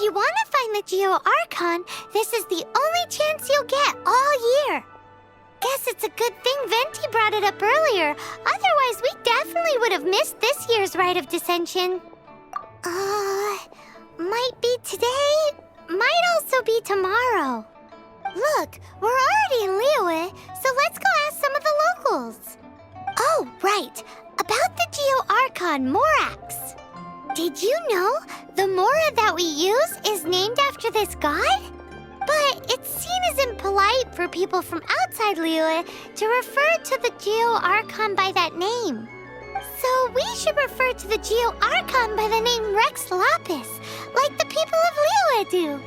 you want to find the Geo Archon, this is the only chance you'll get all year. Guess it's a good thing Venti brought it up earlier. Otherwise, we definitely would have missed this year's Rite of Dissension. Might be today, might also be tomorrow. Look, we're already in Liyue, so let's go ask some of the locals. Oh, right. About the Geo Archon Morax. Did you know the Mora that we use is named after this god? But it's seen as impolite for people from outside Liyue to refer to the Geo Archon by that name. So we should refer to the Geo Archon by the name Rex Lapis, like the people of Liyue do.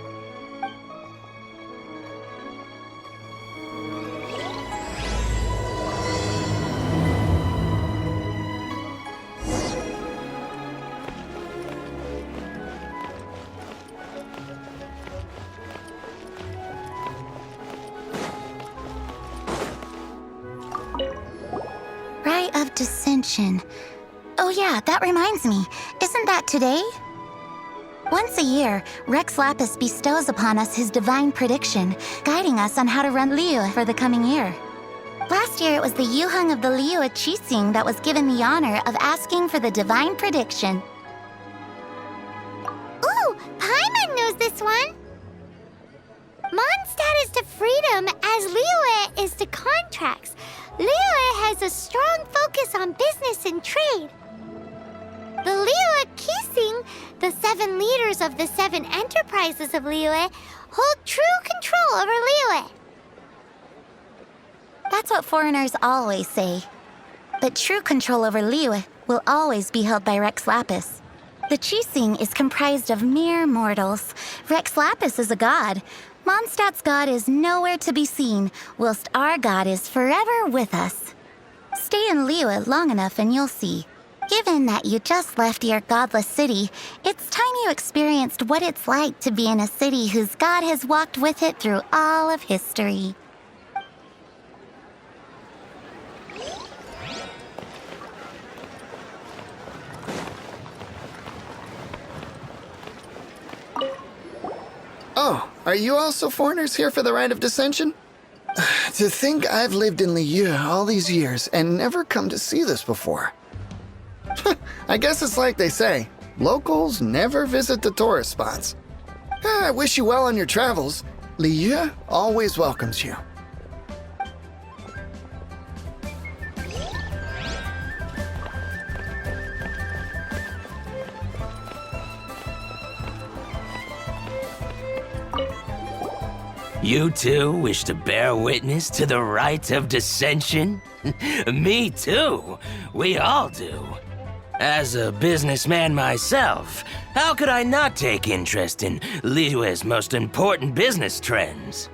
Rite of Dissension. Oh yeah, that reminds me. Isn't that today? Once a year, Rex Lapis bestows upon us his divine prediction, guiding us on how to run Liyue for the coming year. Last year, it was the Yuheng of the Liyue Qixing that was given the honor of asking for the divine prediction. Ooh, Paimon knows this one! Mondstadt is to freedom as Liyue is to contracts. Liyue has a strong focus on business and trade. The Liyue Qixing, the 7 leaders of the 7 enterprises of Liyue, hold true control over Liyue. That's what foreigners always say. But true control over Liyue will always be held by Rex Lapis. The Qixing is comprised of mere mortals. Rex Lapis is a god. Mondstadt's god is nowhere to be seen, whilst our god is forever with us. Stay in Liyue long enough and you'll see. Given that you just left your godless city, it's time you experienced what it's like to be in a city whose god has walked with it through all of history. Oh, are you also foreigners here for the Rite of Dissension? To think I've lived in Liyue all these years and never come to see this before. I guess it's like they say, locals never visit the tourist spots. I wish you well on your travels. Liyue always welcomes you. You too wish to bear witness to the Rite of Dissension? Me too. We all do. As a businessman myself, how could I not take interest in Liyue's most important business trends?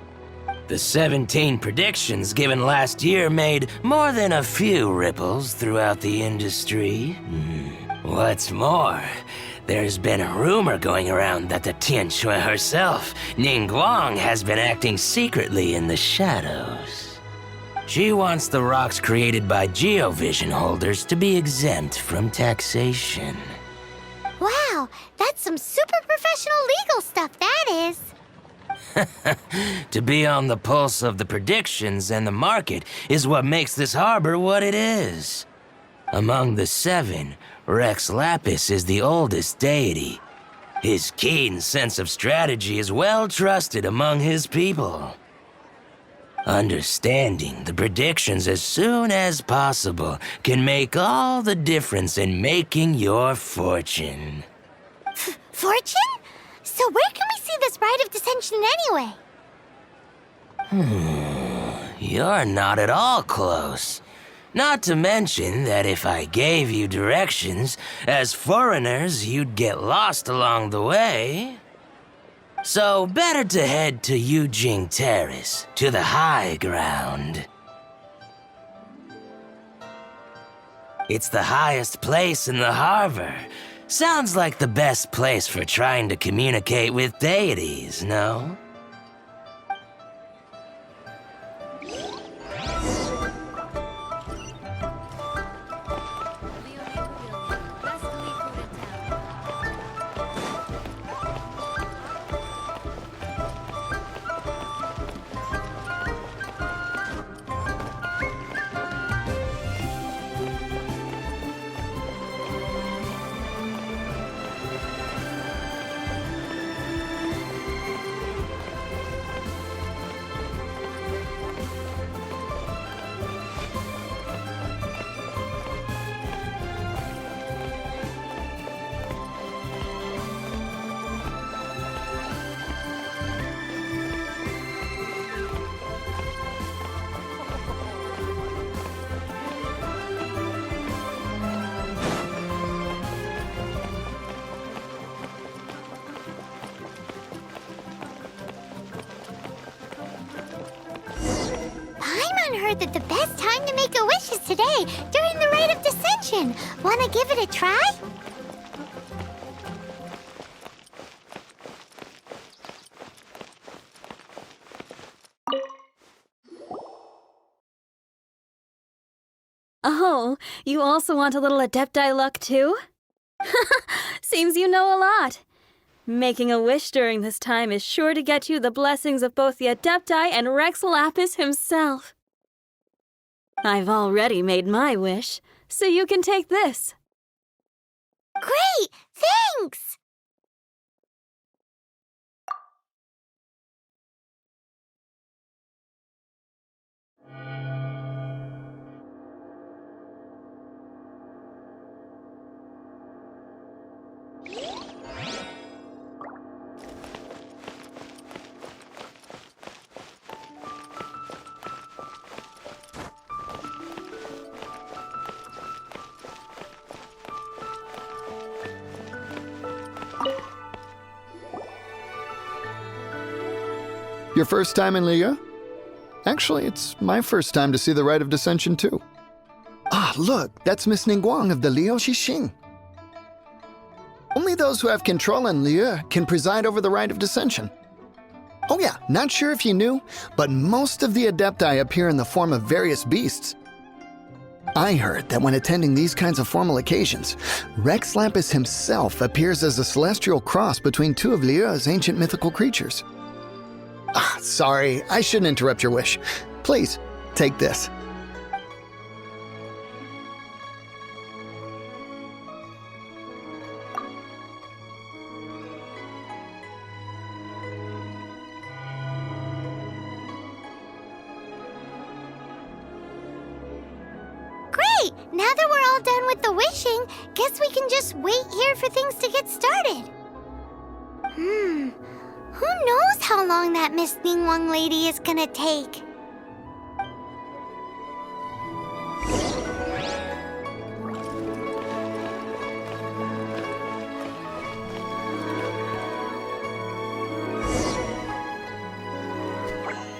The 17 predictions given last year made more than a few ripples throughout the industry. What's more, there's been a rumor going around that the Tianxue herself, Ningguang, has been acting secretly in the shadows. She wants the rocks created by Geovision holders to be exempt from taxation. Wow, that's some super professional legal stuff, that is. To be on the pulse of the predictions and the market is what makes this harbor what it is. Among the 7, Rex Lapis is the oldest deity. His keen sense of strategy is well trusted among his people. Understanding the predictions as soon as possible can make all the difference in making your fortune. Fortune? So where can we see this Rite of Dissension anyway? You're not at all close. Not to mention that if I gave you directions, as foreigners, you'd get lost along the way. So better to head to Yujing Terrace, to the high ground. It's the highest place in the harbor. Sounds like the best place for trying to communicate with deities, no? heard that the best time to make a wish is today, during the Rite of Dissension. Wanna give it a try? Oh, you also want a little Adepti luck too? Seems you know a lot. Making a wish during this time is sure to get you the blessings of both the Adepti and Rex Lapis himself. I've already made my wish, so you can take this. Great! Thanks! Your first time in Liyue? Actually, it's my first time to see the Rite of Dissension, too. Ah, look, that's Miss Ningguang of the Liu Xixing. Only those who have control in Liyue can preside over the Rite of Dissension. Oh yeah, not sure if you knew, but most of the Adepti appear in the form of various beasts. I heard that when attending these kinds of formal occasions, Rex Lapis himself appears as a celestial cross between two of Liyue's ancient mythical creatures. Ah, sorry, I shouldn't interrupt your wish. Please, take this. Great! Now that we're all done with the wishing, guess we can just wait here for things to get started. Who knows how long that Miss Ningguang lady is gonna take?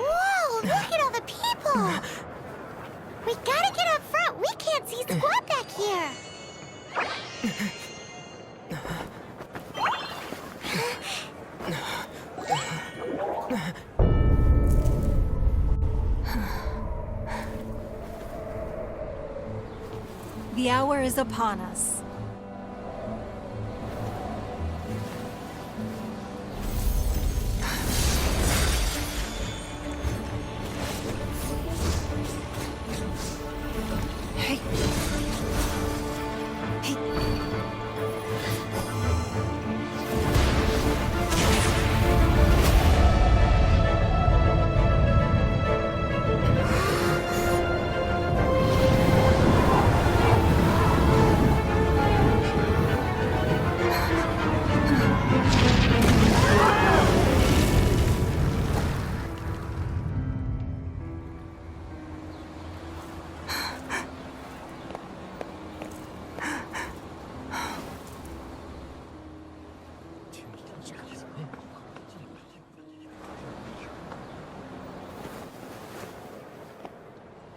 Whoa, look at all the people! We gotta get up front. We can't see squat back here. The hour is upon us. Hey. Hey.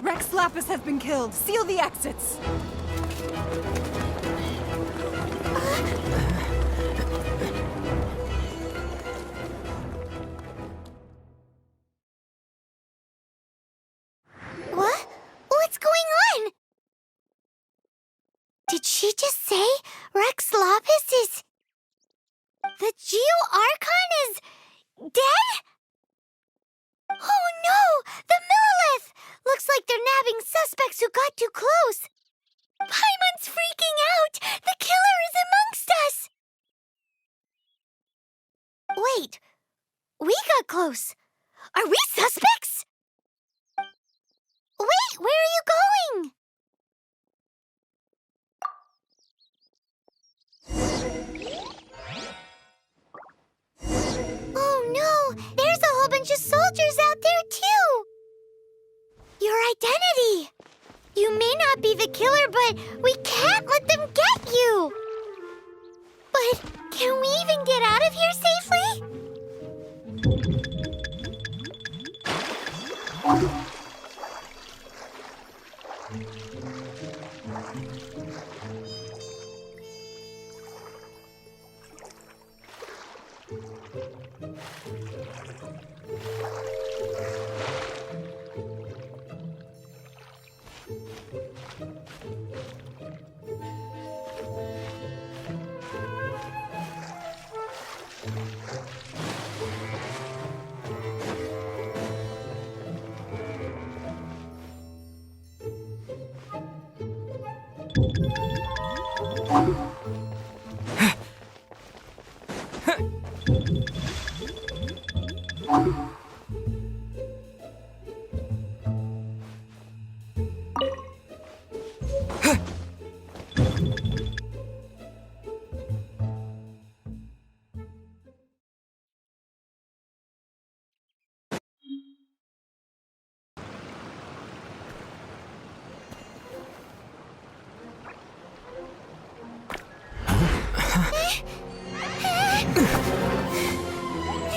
Rex Lapis has been killed. Seal the exits. What? What's going on? Did she just say Rex Lapis is... The Geo-Archon is... dead? Oh no! The Monolith! Looks like they're nabbing suspects who got too close. Paimon's freaking out! The killer is amongst us! Wait, we got close. Are we suspects? Wait, where are you going? Oh no, there's a whole bunch of soldiers out there too! Your identity! You may not be the killer, but we can't let them get you! But can we even get out of here safely?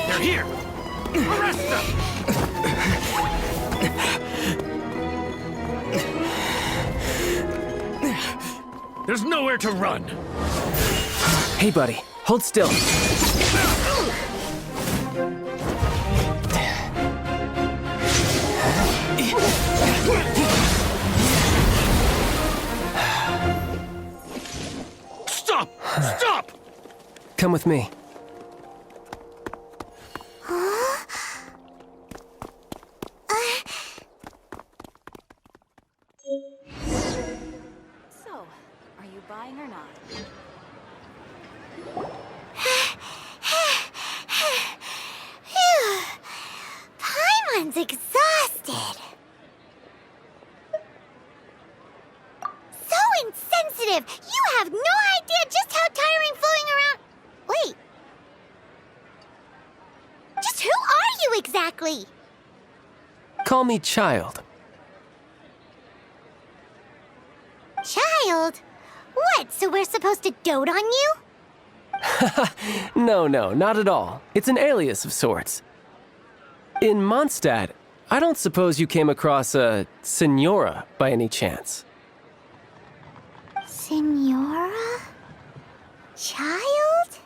They're here! Arrest them! There's nowhere to run! Hey, buddy, hold still. Stop! Stop! Come with me. So, are you buying or not? Phew. Paimon's exhausted. So insensitive! You have no idea just how tiring floating around. Wait. Just who are you exactly? Call me Child. Child? What, so we're supposed to dote on you? No, not at all. It's an alias of sorts. In Mondstadt, I don't suppose you came across a Senora by any chance. Senora? Child?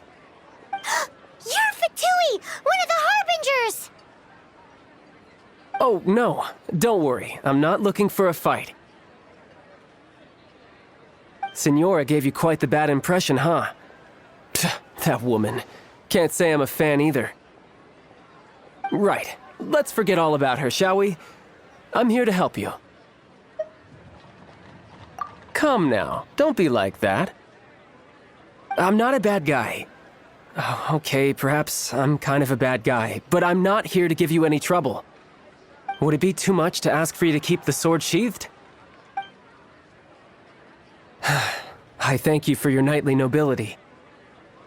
You're Fatui, one of the Harbingers! Oh, no. Don't worry. I'm not looking for a fight. Senora gave you quite the bad impression, huh? Pfft, that woman. Can't say I'm a fan either. Right. Let's forget all about her, shall we? I'm here to help you. Come now. Don't be like that. I'm not a bad guy. Oh, okay, perhaps I'm kind of a bad guy, but I'm not here to give you any trouble. Would it be too much to ask for you to keep the sword sheathed? I thank you for your knightly nobility.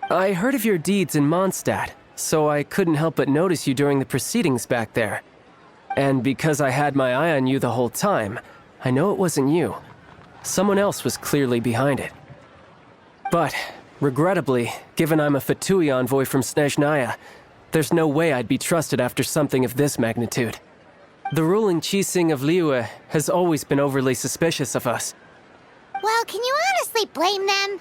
I heard of your deeds in Mondstadt, so I couldn't help but notice you during the proceedings back there. And because I had my eye on you the whole time, I know it wasn't you. Someone else was clearly behind it. But, regrettably, given I'm a Fatui envoy from Snezhnaya, there's no way I'd be trusted after something of this magnitude. The ruling Qixing of Liyue has always been overly suspicious of us. Well, can you honestly blame them?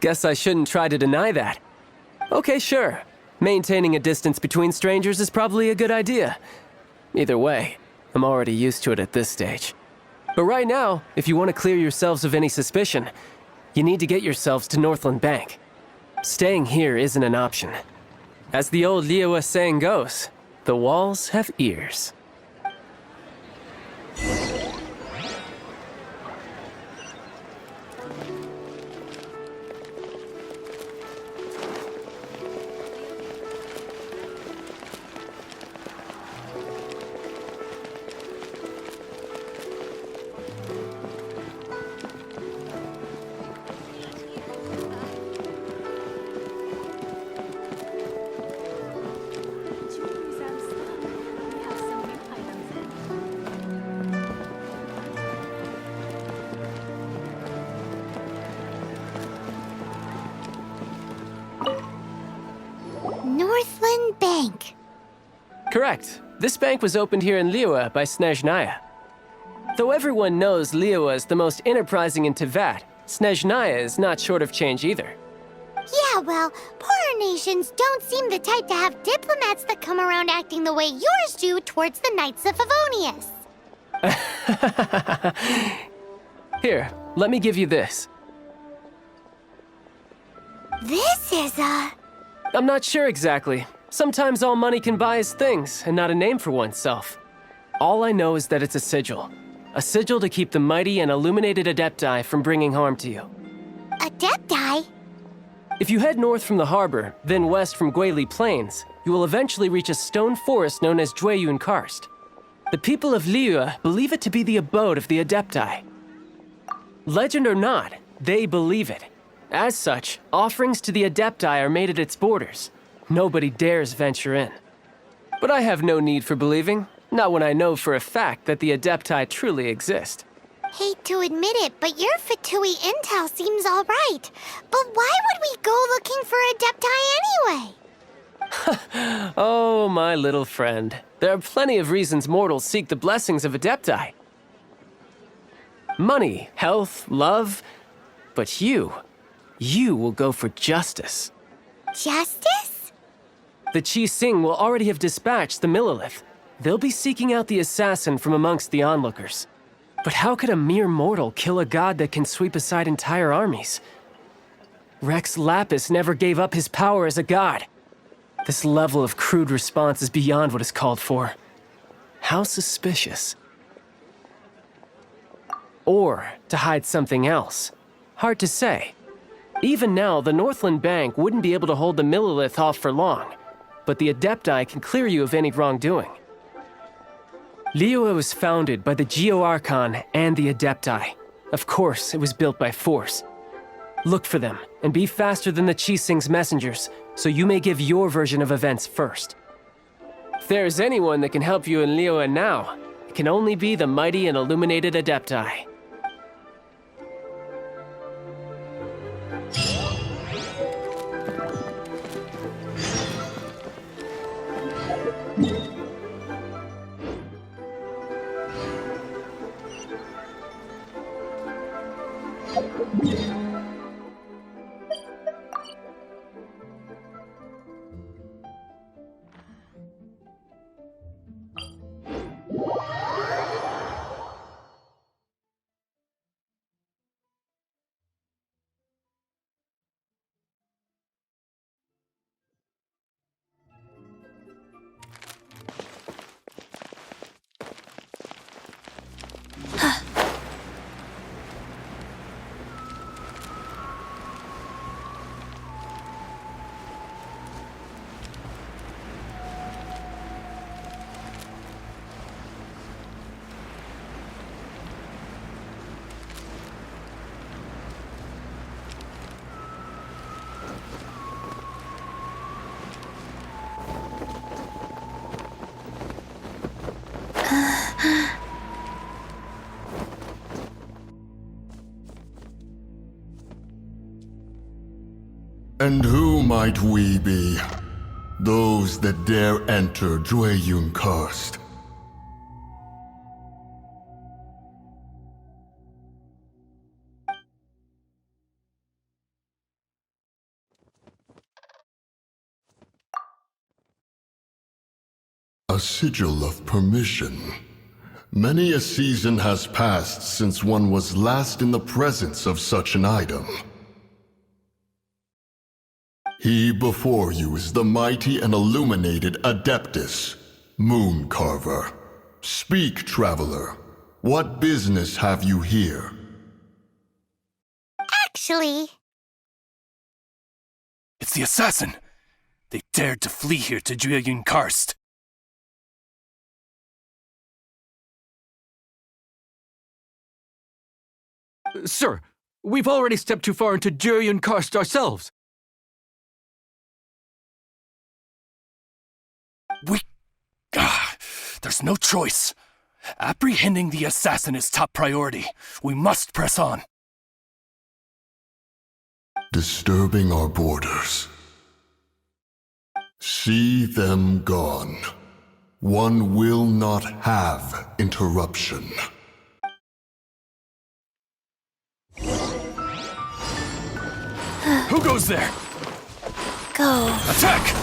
Guess I shouldn't try to deny that. Okay, sure. Maintaining a distance between strangers is probably a good idea. Either way, I'm already used to it at this stage. But right now, if you want to clear yourselves of any suspicion, you need to get yourselves to Northland Bank. Staying here isn't an option. As the old Liyue saying goes, the walls have ears. Northland Bank. Correct. This bank was opened here in Liyue by Snezhnaya. Though everyone knows Liyue is the most enterprising in Teyvat, Snezhnaya is not short of change either. Yeah, well, poorer nations don't seem the type to have diplomats that come around acting the way yours do towards the Knights of Favonius. Here, let me give you this. This is I'm not sure exactly. Sometimes all money can buy is things, and not a name for oneself. All I know is that it's a sigil. A sigil to keep the mighty and illuminated Adepti from bringing harm to you. Adepti? If you head north from the harbor, then west from Guili Plains, you will eventually reach a stone forest known as Jueyun Karst. The people of Liyue believe it to be the abode of the Adepti. Legend or not, they believe it. As such, offerings to the Adepti are made at its borders. Nobody dares venture in. But I have no need for believing, not when I know for a fact that the Adepti truly exist. Hate to admit it, but your Fatui intel seems alright. But why would we go looking for Adepti anyway? Oh, my little friend. There are plenty of reasons mortals seek the blessings of Adepti. Money, health, love. But you will go for justice. Justice? The Qi Sing will already have dispatched the Monolith. They'll be seeking out the assassin from amongst the onlookers. But how could a mere mortal kill a god that can sweep aside entire armies? Rex Lapis never gave up his power as a god. This level of crude response is beyond what is called for. How suspicious. Or to hide something else. Hard to say. Even now, the Northland Bank wouldn't be able to hold the Monolith off for long, but the Adepti can clear you of any wrongdoing. Liyue was founded by the Geo-Archon and the Adepti. Of course, it was built by force. Look for them, and be faster than the Qi Sing's messengers, so you may give your version of events first. If there's anyone that can help you in Liyue now, it can only be the mighty and illuminated Adepti. And who might we be? Those that dare enter Jueyun Karst. A sigil of permission. Many a season has passed since one was last in the presence of such an item. He before you is the mighty and illuminated Adeptus, Moon Carver. Speak, traveler. What business have you here? Actually... It's the assassin! They dared to flee here to Jueyun Karst. Sir, we've already stepped too far into Jueyun Karst ourselves. There's no choice. Apprehending the assassin is top priority. We must press on. Disturbing our borders. See them gone. One will not have interruption. Who goes there? Go. Attack!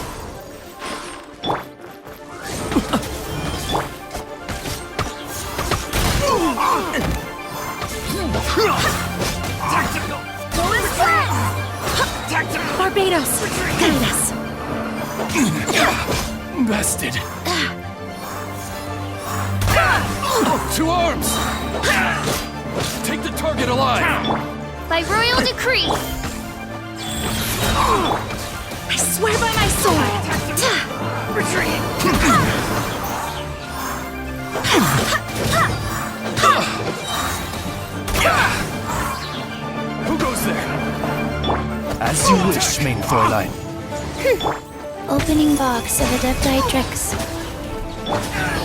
Barbados, guide us. Bested. To arms! target alive! By royal decree! I swear by my sword! Retreat! Who goes there? As you wish, main Fräulein. Opening box of Adepti Drix.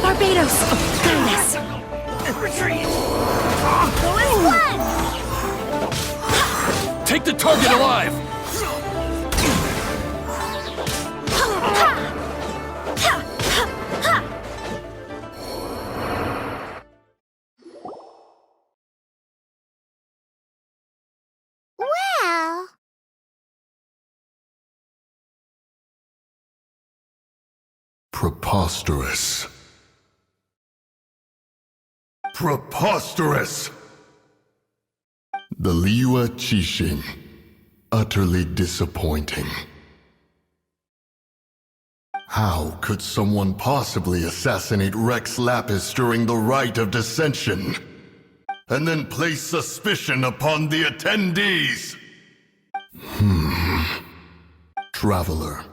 Barbados! Guide us! Retreat! Go as one! Take the target alive! Well, Preposterous. Preposterous! The Liyue Qixing. Utterly disappointing. How could someone possibly assassinate Rex Lapis during the Rite of Dissension? And then place suspicion upon the attendees? Traveler,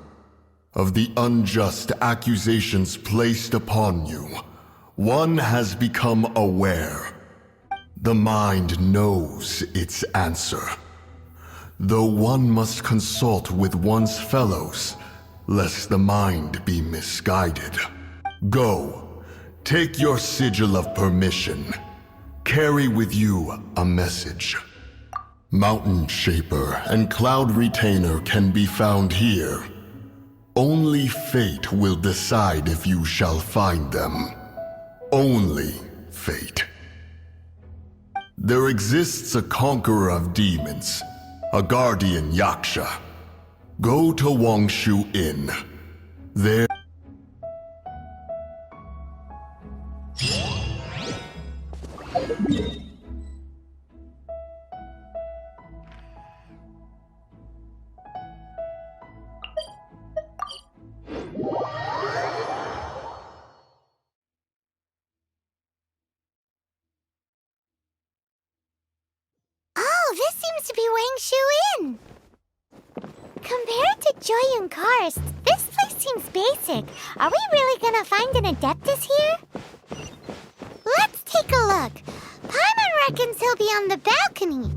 of the unjust accusations placed upon you, one has become aware. The mind knows its answer. Though one must consult with one's fellows, lest the mind be misguided. Go, take your sigil of permission. Carry with you a message. Mountain Shaper and Cloud Retainer can be found here. Only fate will decide if you shall find them. Only fate. There exists a conqueror of demons, a guardian Yaksha. Go to Wangshu Inn. There... oh, this seems to be Wangshu Inn. Compared to Joyun Karst, this place seems basic. Are we really gonna find an Adeptus here? Let's take a look. Paimon reckons he'll be on the balcony.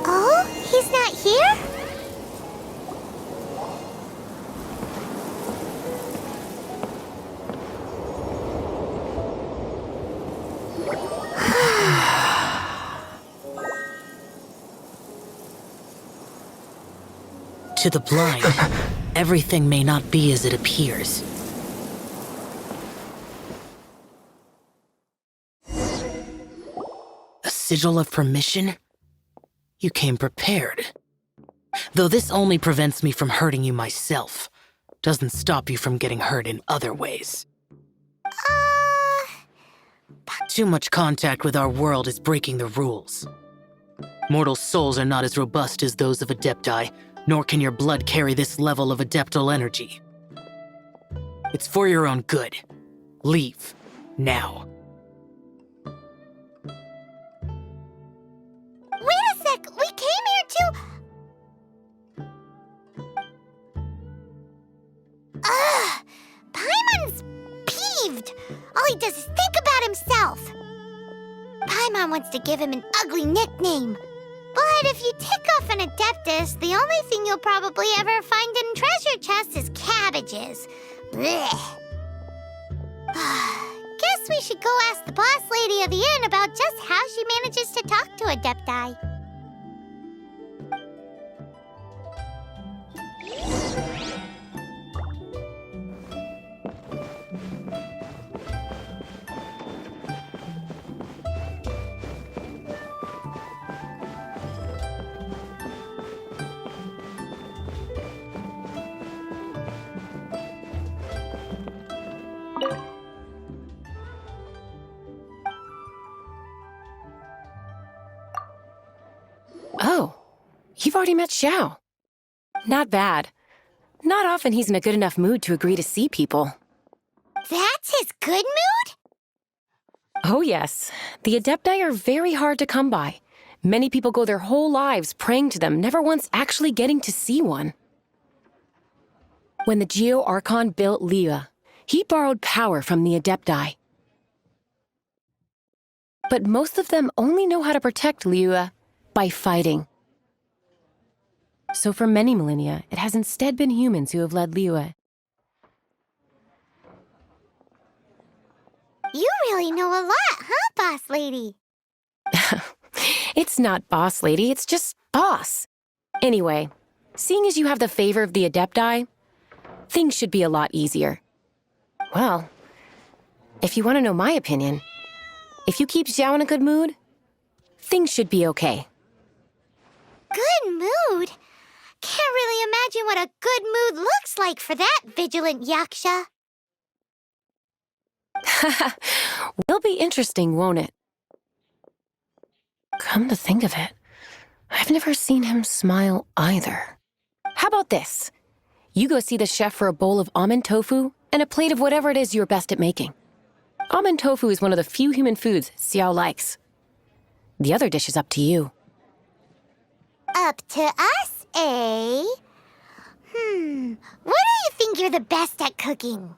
Oh, he's not here? To the blind, everything may not be as it appears. A sigil of permission? You came prepared. Though this only prevents me from hurting you myself, doesn't stop you from getting hurt in other ways. Too much contact with our world is breaking the rules. Mortal souls are not as robust as those of Adepti, nor can your blood carry this level of adeptal energy. It's for your own good. Leave. Now. Wait a sec! We came here to... Ugh! Paimon's peeved! All he does is think about himself! Paimon wants to give him an ugly nickname. But if you tick off an Adeptus, the only thing you'll probably ever find in treasure chests is cabbages. Blech. Guess we should go ask the boss lady of the inn about just how she manages to talk to Adepti. Oh, you've already met Xiao. Not bad. Not often he's in a good enough mood to agree to see people. That's his good mood? Oh, yes. The Adepti are very hard to come by. Many people go their whole lives praying to them, never once actually getting to see one. When the Archon built Liyue, he borrowed power from the Adepti. But most of them only know how to protect Liyue by fighting. So for many millennia, it has instead been humans who have led Liyue. You really know a lot, huh, boss lady? It's not boss lady, it's just boss. Anyway, seeing as you have the favor of the Adepti, things should be a lot easier. Well, if you want to know my opinion, if you keep Xiao in a good mood, things should be okay. Good mood? Can't really imagine what a good mood looks like for that vigilant yaksha. Will be interesting, won't it? Come to think of it, I've never seen him smile either. How about this? You go see the chef for a bowl of almond tofu and a plate of whatever it is you're best at making. Almond tofu is one of the few human foods Xiao likes. The other dish is up to you. Up to us, eh? What do you think you're the best at cooking?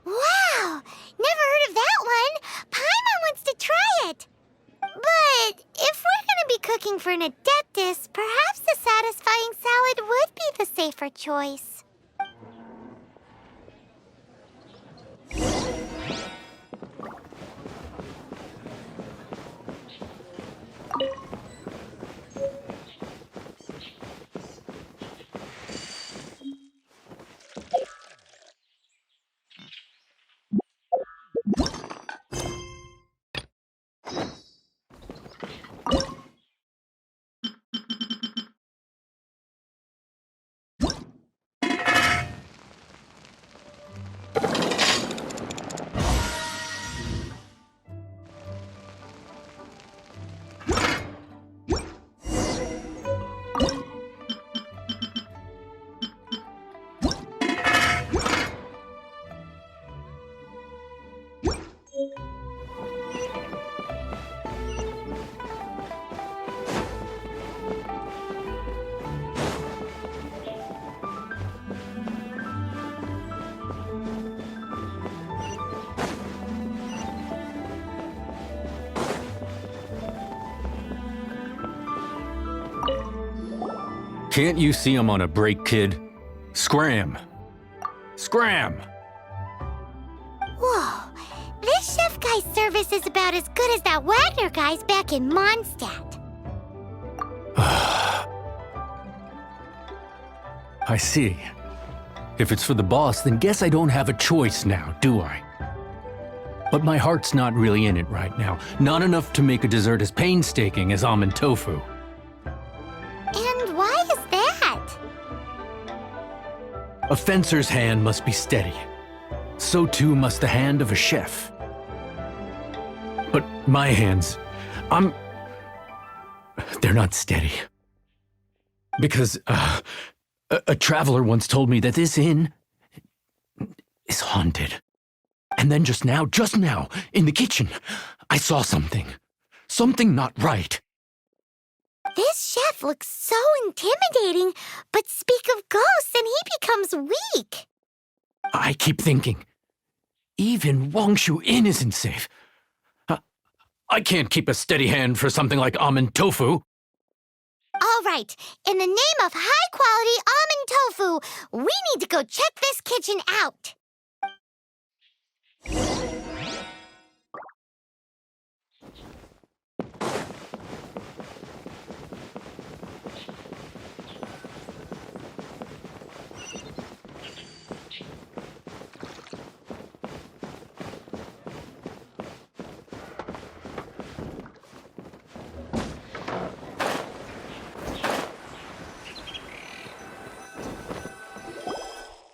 Wow! Never heard of that one! Paimon wants to try it! But if we're gonna be cooking for an Adeptus, perhaps the satisfying salad would be the safer choice. Can't you see I'm on a break, kid? Scram! Scram! Whoa, this chef guy's service is about as good as that Wagner guy's back in Mondstadt. I see. If it's for the boss, then guess I don't have a choice now, do I? But my heart's not really in it right now. Not enough to make a dessert as painstaking as almond tofu. And why is that? A fencer's hand must be steady. So too must the hand of a chef. But my hands, they're not steady. Because, a traveler once told me that this inn is haunted. And then just now, in the kitchen, I saw something. Something not right. This chef looks so intimidating, but speak of ghosts and he becomes weak. I keep thinking, even Wangshu Inn isn't safe. I can't keep a steady hand for something like almond tofu. All right, in the name of high-quality almond tofu, we need to go check this kitchen out.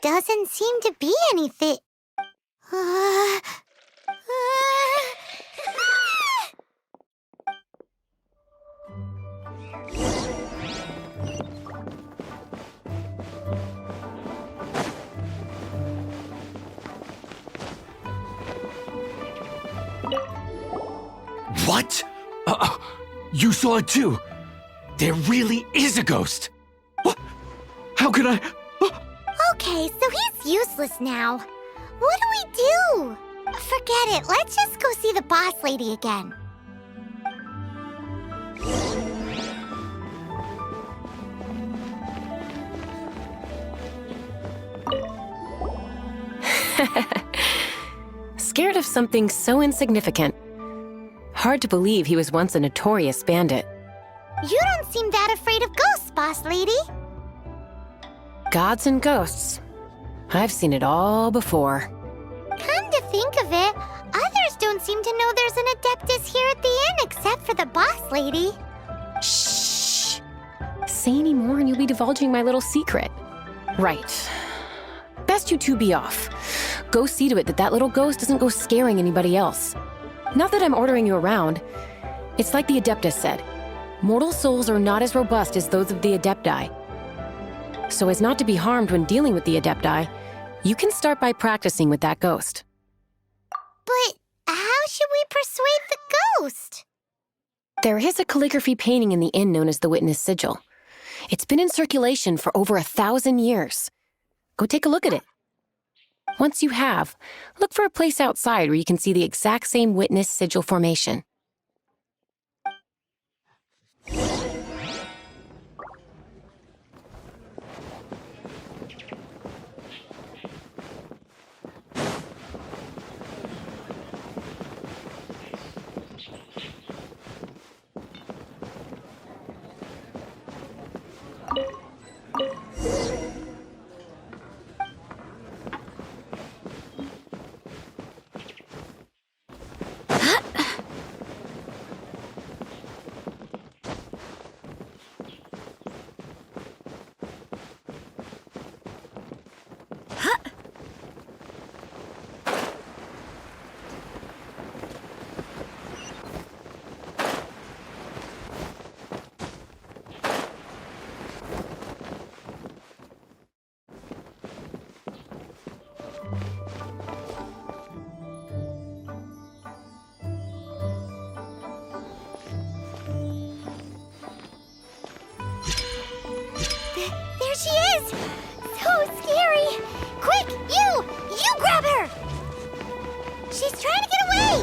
Doesn't seem to be anything. What? You saw it too? There really is a ghost! What? How could I... Okay, so he's useless now. What do we do? Forget it. Let's just go see the boss lady again. Scared of something so insignificant. Hard to believe he was once a notorious bandit. You don't seem that afraid of ghosts, boss lady. Gods and ghosts. I've seen it all before. Come to think of it, others don't seem to know there's an Adeptus here at the inn except for the boss lady. Shh! Say any more and you'll be divulging my little secret. Right. Best you two be off. Go see to it that little ghost doesn't go scaring anybody else. Not that I'm ordering you around. It's like the Adeptus said. Mortal souls are not as robust as those of the Adepti. So as not to be harmed when dealing with the Adepti, you can start by practicing with that ghost. But how should we persuade the ghost? There is a calligraphy painting in the inn known as the Witness Sigil. It's been in circulation for over 1,000 years. Go take a look at it. Once you have, look for a place outside where you can see the exact same Witness Sigil formation. There she is! So scary! Quick, you grab her! She's trying to get away!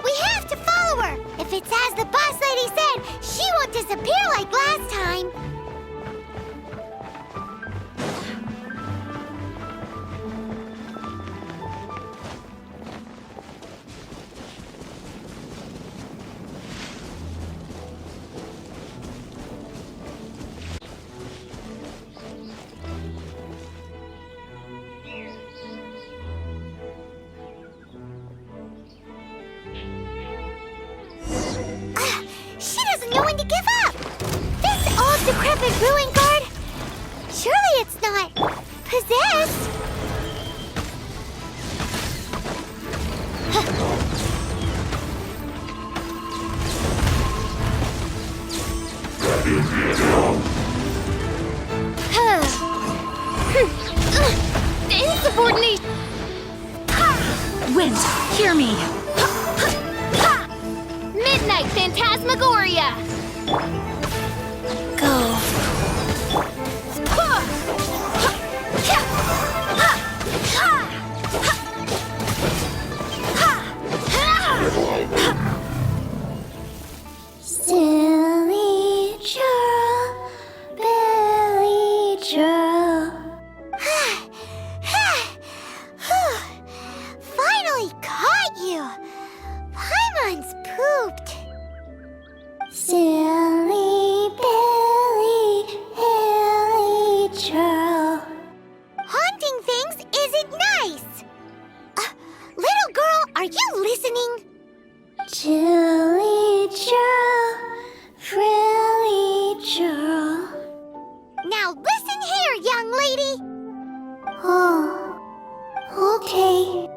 We have to follow her! If it's as the boss lady said, she won't disappear like last time! She doesn't know when to give up! This old decrepit ruin guard? Surely it's not possessed? Insubordinate! Wind, hear me! Midnight Phantasmagoria! Go. Silly churl, Billy churl. Finally caught you! Paimon's pooped. Silly Billy, Hilly churl. Haunting things isn't nice. Little girl, are you listening? Chilly churl, frilly churl. Now listen here, young lady. Oh, okay.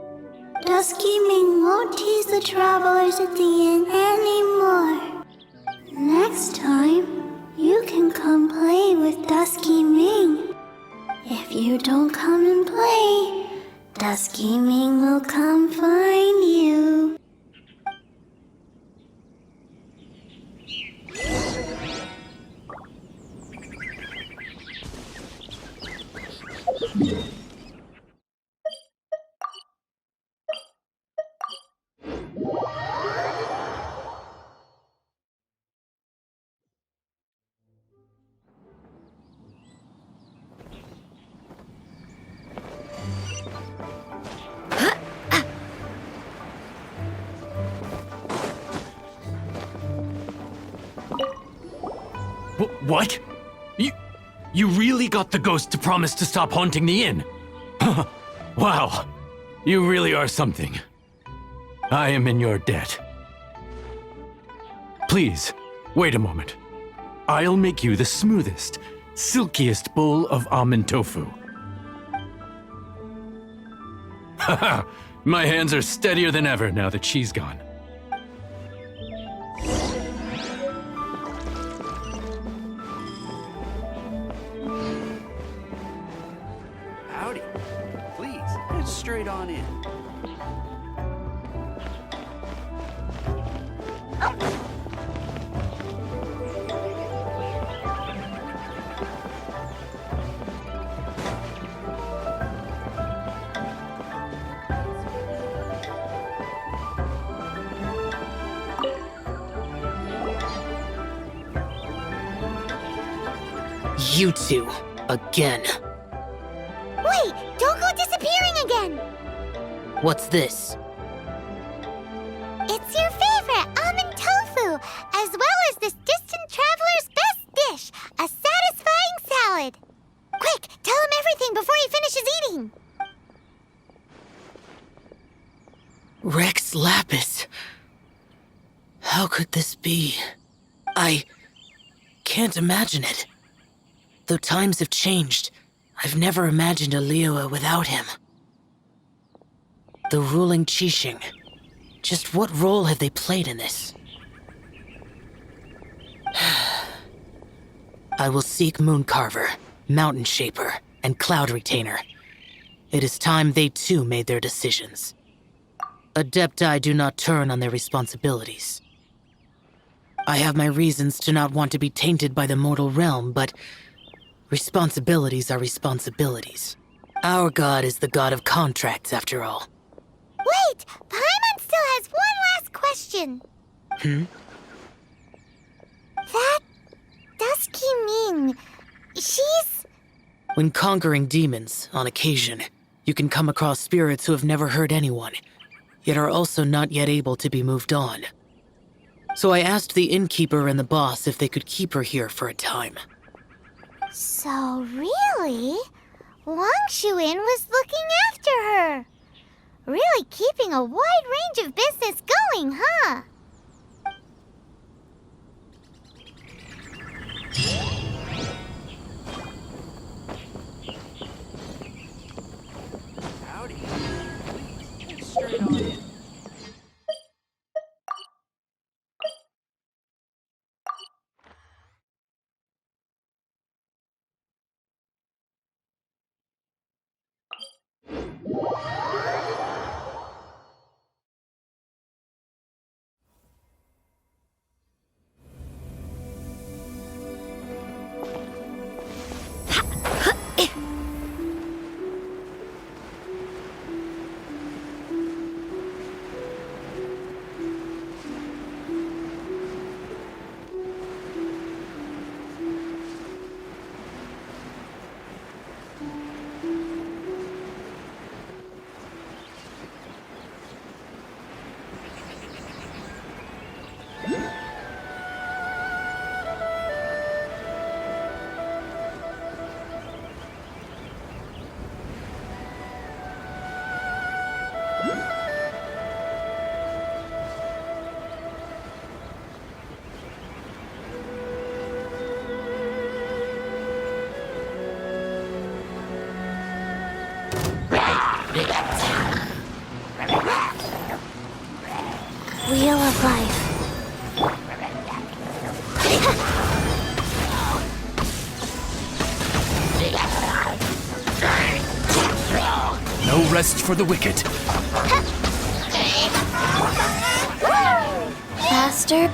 Dusky Ming won't tease the travelers at the inn anymore. Next time, you can come play with Dusky Ming. If you don't come and play, Dusky Ming will come find you. What? You really got the ghost to promise to stop haunting the inn? Wow. You really are something. I am in your debt. Please, wait a moment. I'll make you the smoothest, silkiest bowl of almond tofu. Haha, my hands are steadier than ever now that she's gone. Howdy. Please, head straight on in. You two, again. Wait, don't go disappearing again! What's this? It's your favorite almond tofu, as well as this distant traveler's best dish, a satisfying salad. Quick, tell him everything before he finishes eating. Rex Lapis. How could this be? I can't imagine it. Though times have changed, I've never imagined a Liyue without him. The ruling Qixing. Just what role have they played in this? I will seek Mooncarver, Mountain Shaper, and Cloud Retainer. It is time they too made their decisions. Adepti do not turn on their responsibilities. I have my reasons to not want to be tainted by the mortal realm, but responsibilities are responsibilities. Our god is the god of contracts, after all. Wait! Paimon still has one last question. That Dusky Ming, she's... When conquering demons, on occasion, you can come across spirits who have never hurt anyone, yet are also not yet able to be moved on. So I asked the innkeeper and the boss if they could keep her here for a time. So really, Wangshu Inn was looking after her. Really keeping a wide range of business going, huh? Howdy. Please, head straight on in. Wheel of Life. No rest for the wicked. Faster.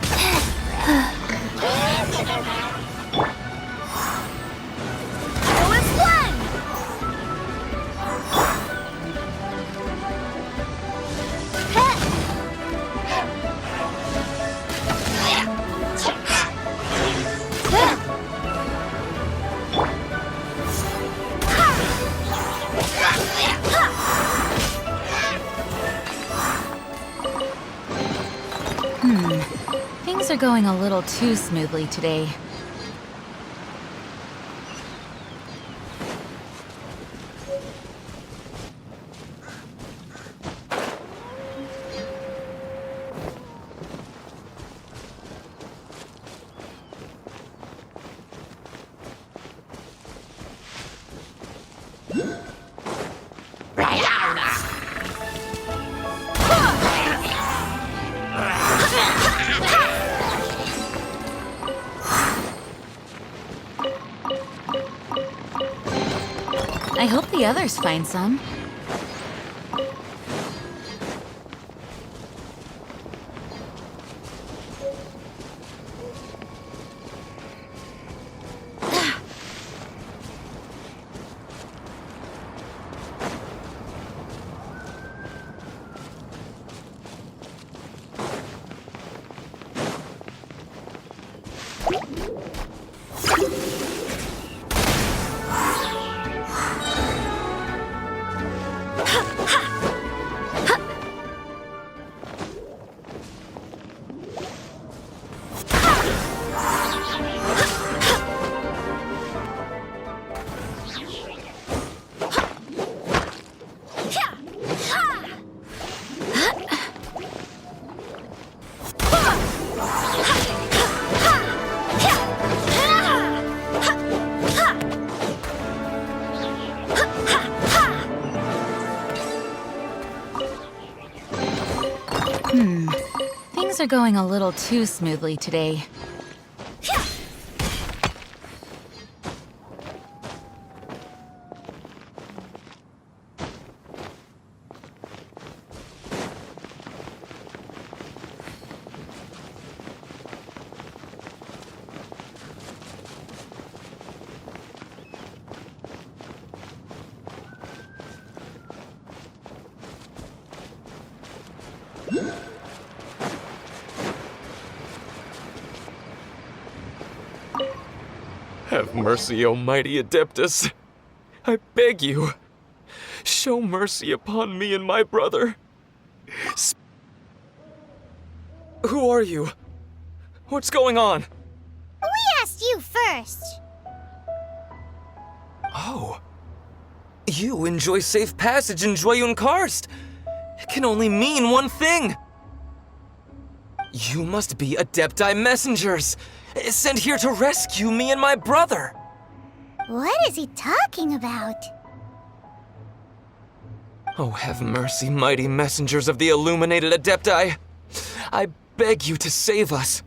Things are going a little too smoothly today. I hope the others find some. Things are going a little too smoothly today. Have mercy, O mighty Adeptus. I beg you, show mercy upon me and my brother. Who are you? What's going on? We asked you first. Oh. You enjoy safe passage in Joyun Karst. It can only mean one thing. You must be Adepti messengers, sent here to rescue me and my brother. What is he talking about? Oh, have mercy, mighty messengers of the illuminated Adepti. I beg you to save us.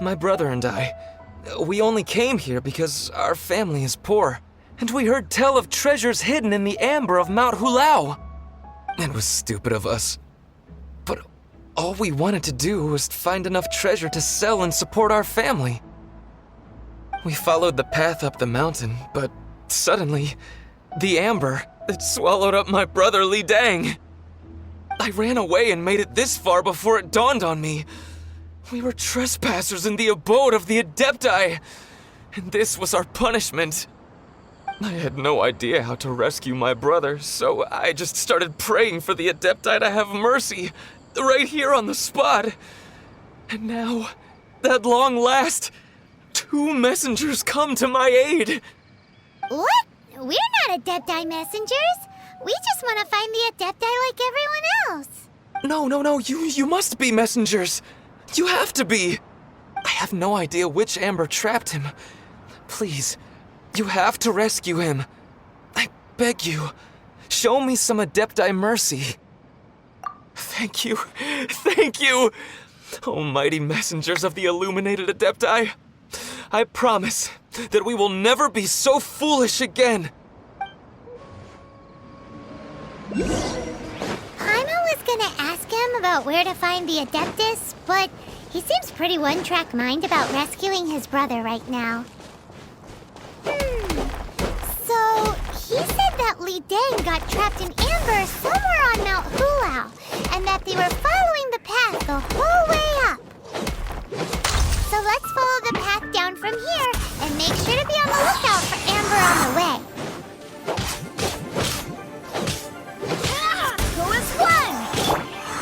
My brother and I, we only came here because our family is poor, and we heard tell of treasures hidden in the amber of Mount Hulao. It was stupid of us. But all we wanted to do was find enough treasure to sell and support our family. We followed the path up the mountain, but suddenly, the amber, it swallowed up my brother Li Dang. I ran away and made it this far before it dawned on me. We were trespassers in the abode of the Adepti, and this was our punishment. I had no idea how to rescue my brother, so I just started praying for the Adepti to have mercy, right here on the spot. And now, at long last, 2 messengers come to my aid. What? We're not Adepti messengers. We just want to find the Adepti like everyone else. No, you must be messengers. You have to be. I have no idea which amber trapped him. Please, you have to rescue him. I beg you, show me some Adepti mercy. Thank you. Oh, mighty messengers of the illuminated Adepti. I promise that we will never be so foolish again. Paimon was gonna ask him about where to find the Adeptus, but he seems pretty one-track mind about rescuing his brother right now. So, he said that Li Dang got trapped in amber somewhere on Mount Hulao, and that they were following the path the whole way up. So let's follow the path down from here, and make sure to be on the lookout for amber on the way. Go as one!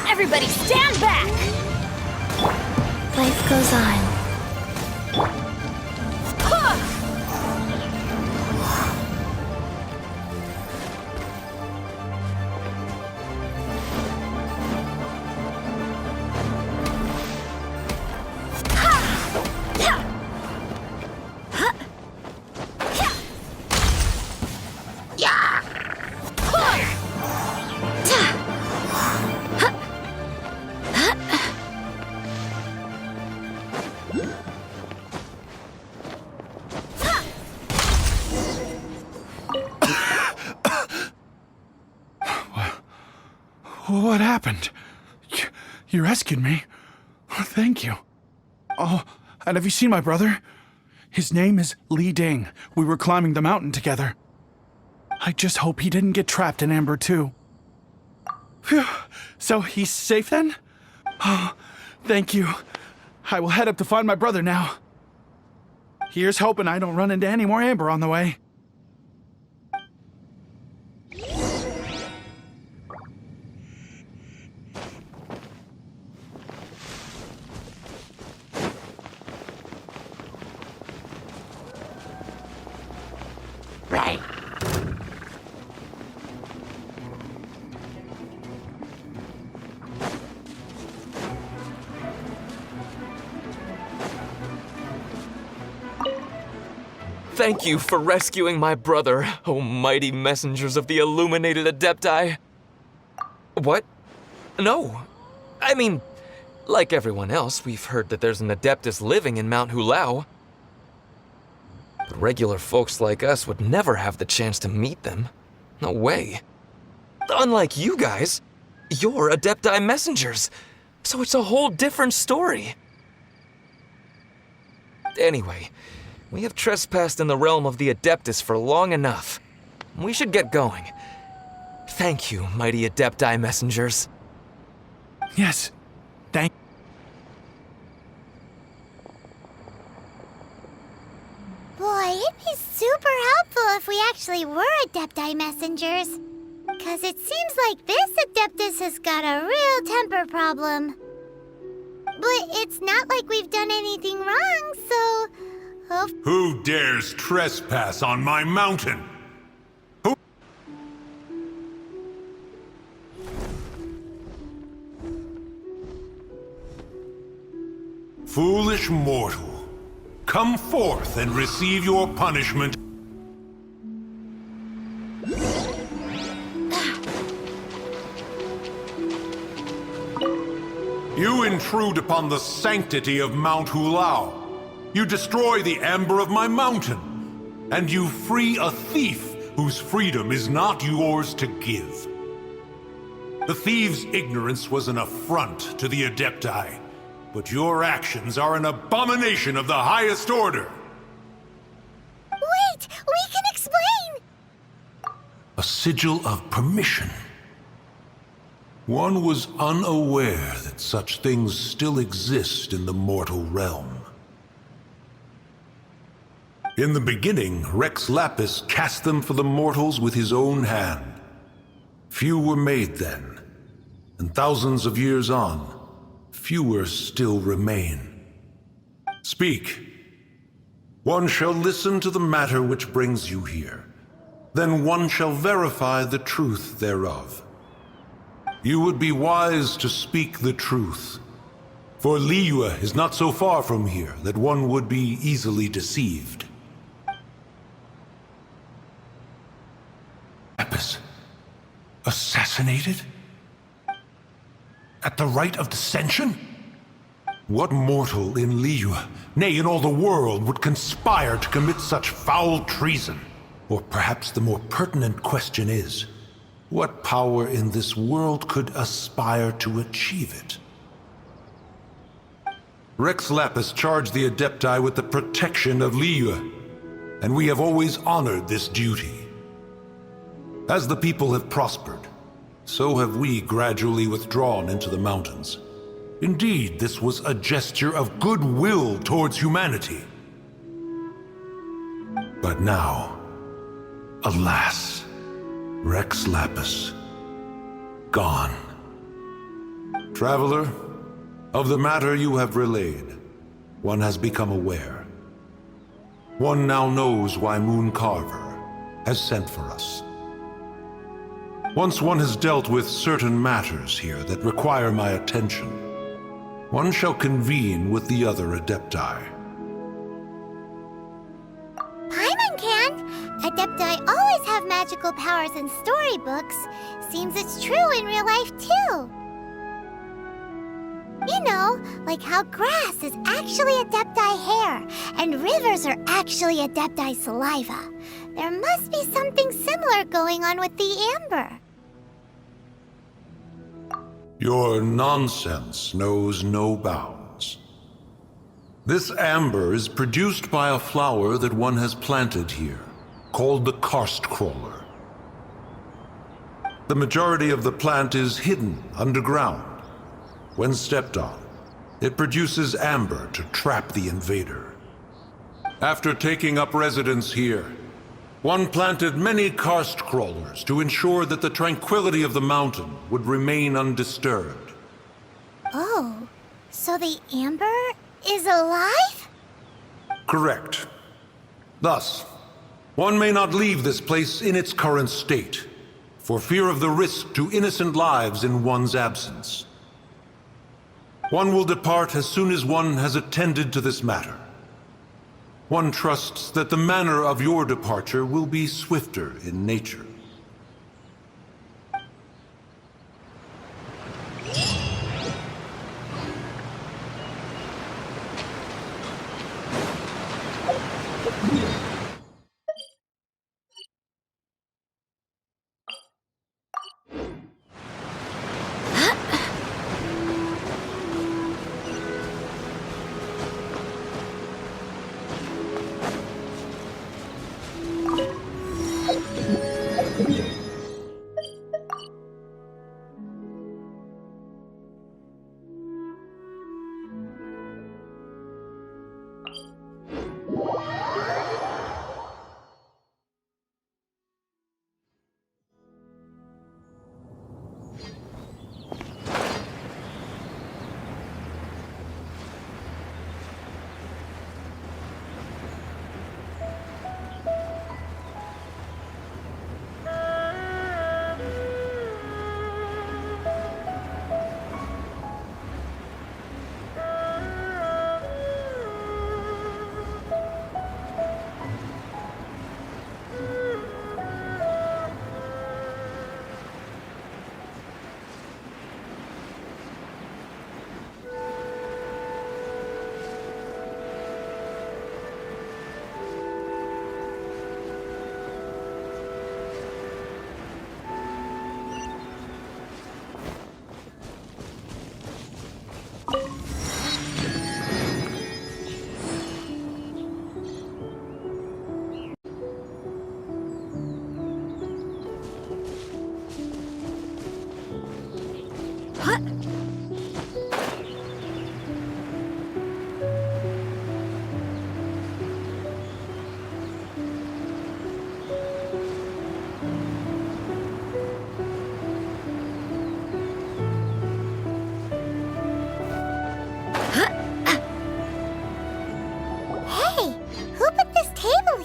Everybody stand back! Life goes on. What happened? You rescued me. Thank you. Oh, and have you seen my brother? His name is Li Ding. We were climbing the mountain together. I just hope he didn't get trapped in Amber too. Phew. So he's safe then? Oh, thank you. I will head up to find my brother now. Here's hoping I don't run into any more Amber on the way. Right. Thank you for rescuing my brother, O mighty messengers of the illuminated Adepti. What? No. I mean, like everyone else, we've heard that there's an Adeptus living in Mount Hulao. But regular folks like us would never have the chance to meet them. No way. Unlike you guys, you're Adepti messengers, so it's a whole different story. Anyway, we have trespassed in the realm of the Adeptus for long enough. We should get going. Thank you, mighty Adepti messengers. Yes, thank. Boy, it'd be super helpful if we actually were Adepti messengers. Because it seems like this Adeptus has got a real temper problem. But it's not like we've done anything wrong, so... Who dares trespass on my mountain? Who? Foolish mortal, come forth and receive your punishment. You intrude upon the sanctity of Mount Hulao. You destroy the amber of my mountain, and you free a thief whose freedom is not yours to give. The thief's ignorance was an affront to the Adepti, but your actions are an abomination of the highest order. Wait! We can explain! A sigil of permission. One was unaware that such things still exist in the mortal realm. In the beginning, Rex Lapis cast them for the mortals with his own hand. Few were made then, and thousands of years on, fewer still remain. Speak. One shall listen to the matter which brings you here. Then one shall verify the truth thereof. You would be wise to speak the truth, for Liyue is not so far from here that one would be easily deceived. Lapis, assassinated? At the rite of dissension? What mortal in Liyue, nay, in all the world, would conspire to commit such foul treason? Or perhaps the more pertinent question is, what power in this world could aspire to achieve it? Rex Lapis charged the Adepti with the protection of Liyue, and we have always honored this duty. As the people have prospered, so have we gradually withdrawn into the mountains. Indeed, this was a gesture of goodwill towards humanity. But now, alas, Rex Lapis, gone. Traveler, of the matter you have relayed, one has become aware. One now knows why Moon Carver has sent for us. Once one has dealt with certain matters here that require my attention, one shall convene with the other Adepti. Paimon can! Adepti always have magical powers in storybooks. Seems it's true in real life, too. You know, like how grass is actually Adepti hair, and rivers are actually Adepti saliva. There must be something similar going on with the amber. Your nonsense knows no bounds. This amber is produced by a flower that one has planted here, called the karst crawler. The majority of the plant is hidden underground. When stepped on, it produces amber to trap the invader. After taking up residence here, one planted many karst crawlers to ensure that the tranquility of the mountain would remain undisturbed. Oh, so the amber is alive? Correct. Thus, one may not leave this place in its current state, for fear of the risk to innocent lives in one's absence. One will depart as soon as one has attended to this matter. One trusts that the manner of your departure will be swifter in nature.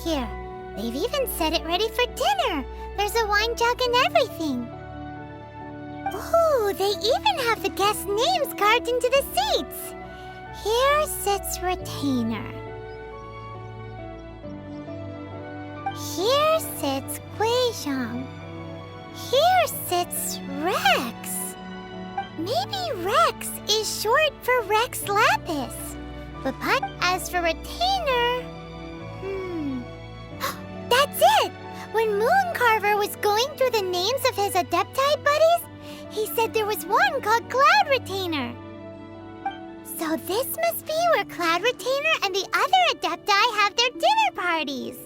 Here. They've even set it ready for dinner. There's a wine jug and everything. Ooh, they even have the guests' names carved into the seats. Here sits Retainer. Here sits Guizhong. Here sits Rex. Maybe Rex is short for Rex Lapis. But as for Retainer... That's it! When Mooncarver was going through the names of his Adepti buddies, he said there was one called Cloud Retainer. So this must be where Cloud Retainer and the other Adepti have their dinner parties.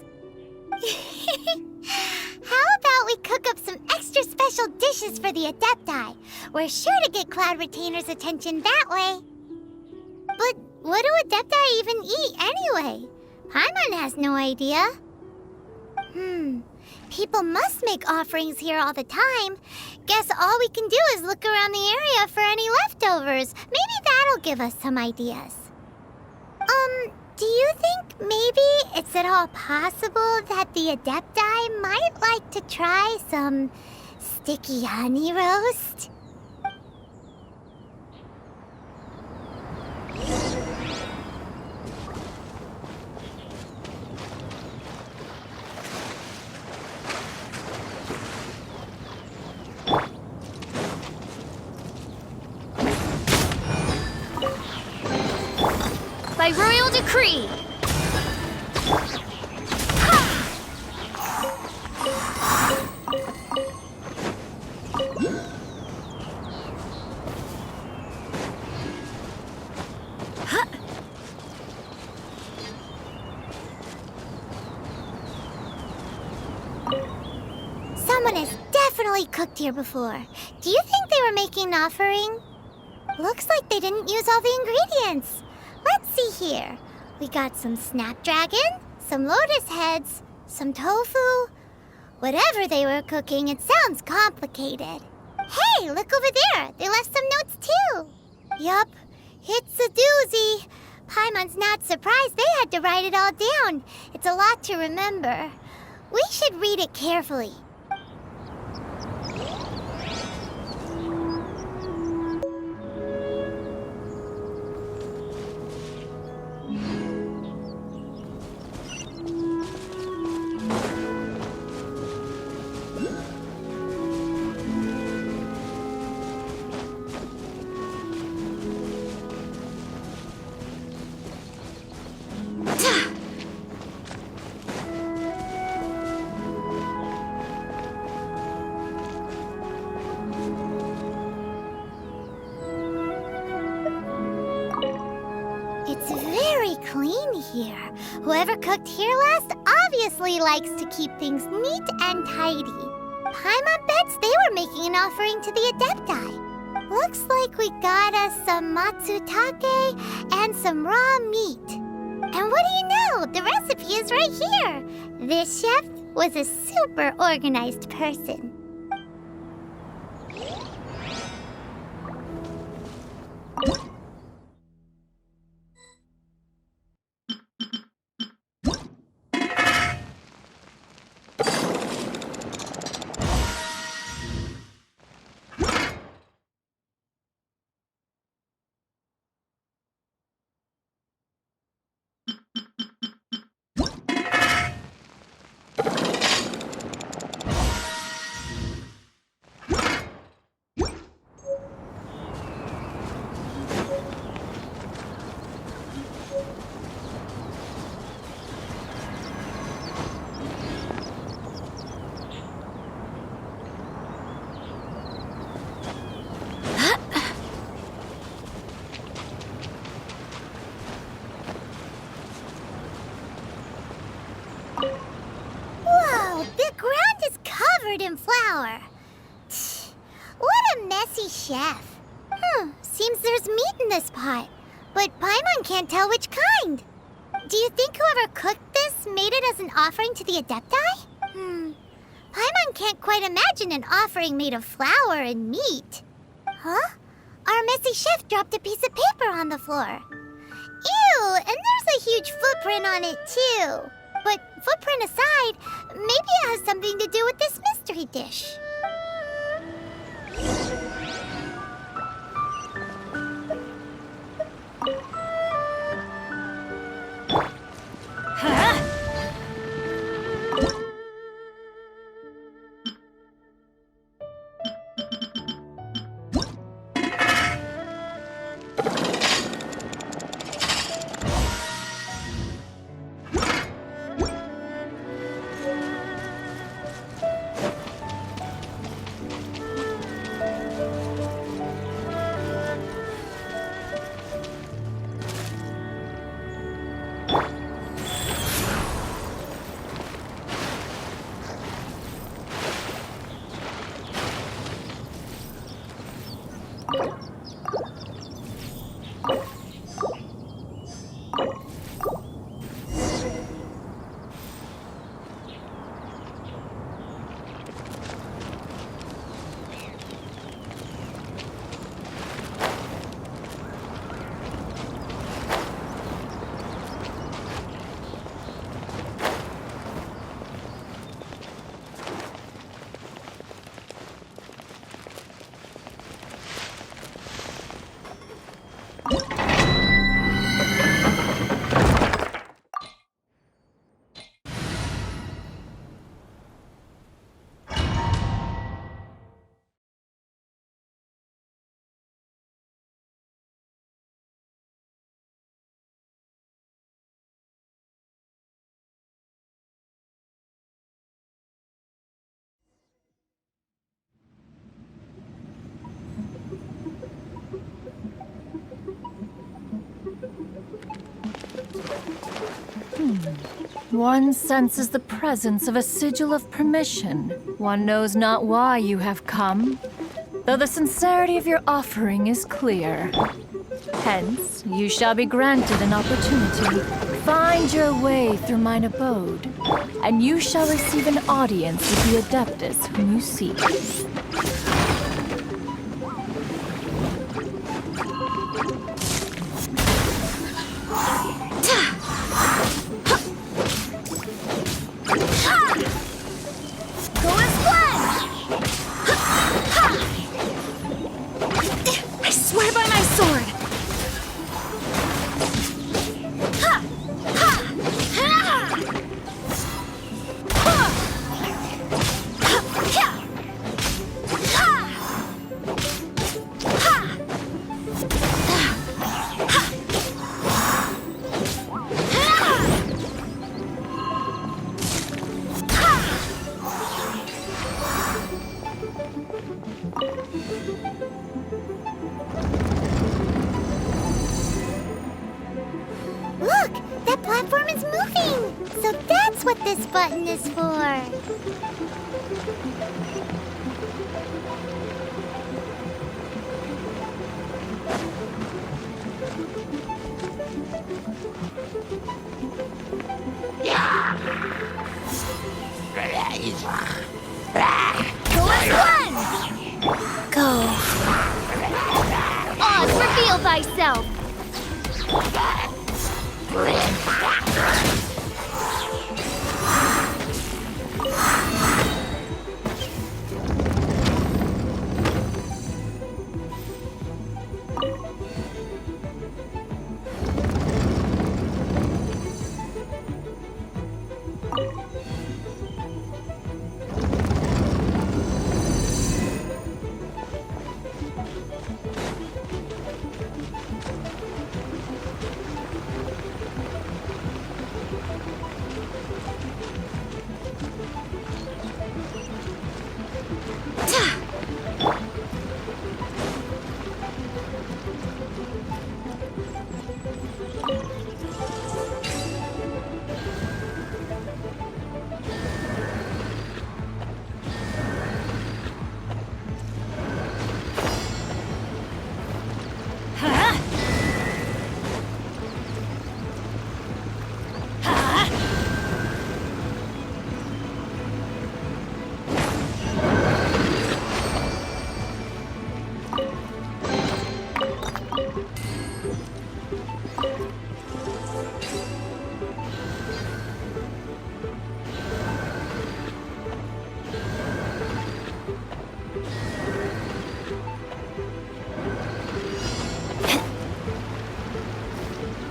How about we cook up some extra special dishes for the Adepti? We're sure to get Cloud Retainer's attention that way. But what do Adepti even eat anyway? Paimon has no idea. People must make offerings here all the time. Guess all we can do is look around the area for any leftovers. Maybe that'll give us some ideas. Do you think maybe it's at all possible that the Adepti might like to try some sticky honey roast? By royal decree! cooked here before. Do you think they were making an offering? Looks like they didn't use all the ingredients. Let's see here. We got some snapdragon, some lotus heads, some tofu. Whatever they were cooking, it sounds complicated. Hey, look over there. They left some notes too. Yup, it's a doozy. Paimon's not surprised they had to write it all down. It's a lot to remember. We should read it carefully. It's very clean here. Whoever cooked here last obviously likes to keep things neat and tidy. Paimon bets they were making an offering to the Adepti. Looks like we got us some matsutake and some raw meat. And what do you know? The recipe is right here. This chef was a super organized person. In flour. What a messy chef. Seems there's meat in this pot, but Paimon can't tell which kind. Do you think whoever cooked this made it as an offering to the Adepti? Paimon can't quite imagine an offering made of flour and meat. Huh? Our messy chef dropped a piece of paper on the floor. Ew, and there's a huge footprint on it too. But footprint aside, maybe it has something to do with this mystery dish. One senses the presence of a sigil of permission. One knows not why you have come, though the sincerity of your offering is clear. Hence, you shall be granted an opportunity. Find your way through mine abode, and you shall receive an audience with the Adeptus whom you seek. I swear by my sword! Look! That platform is moving! So that's what this button is for! Go. Oz, reveal thyself!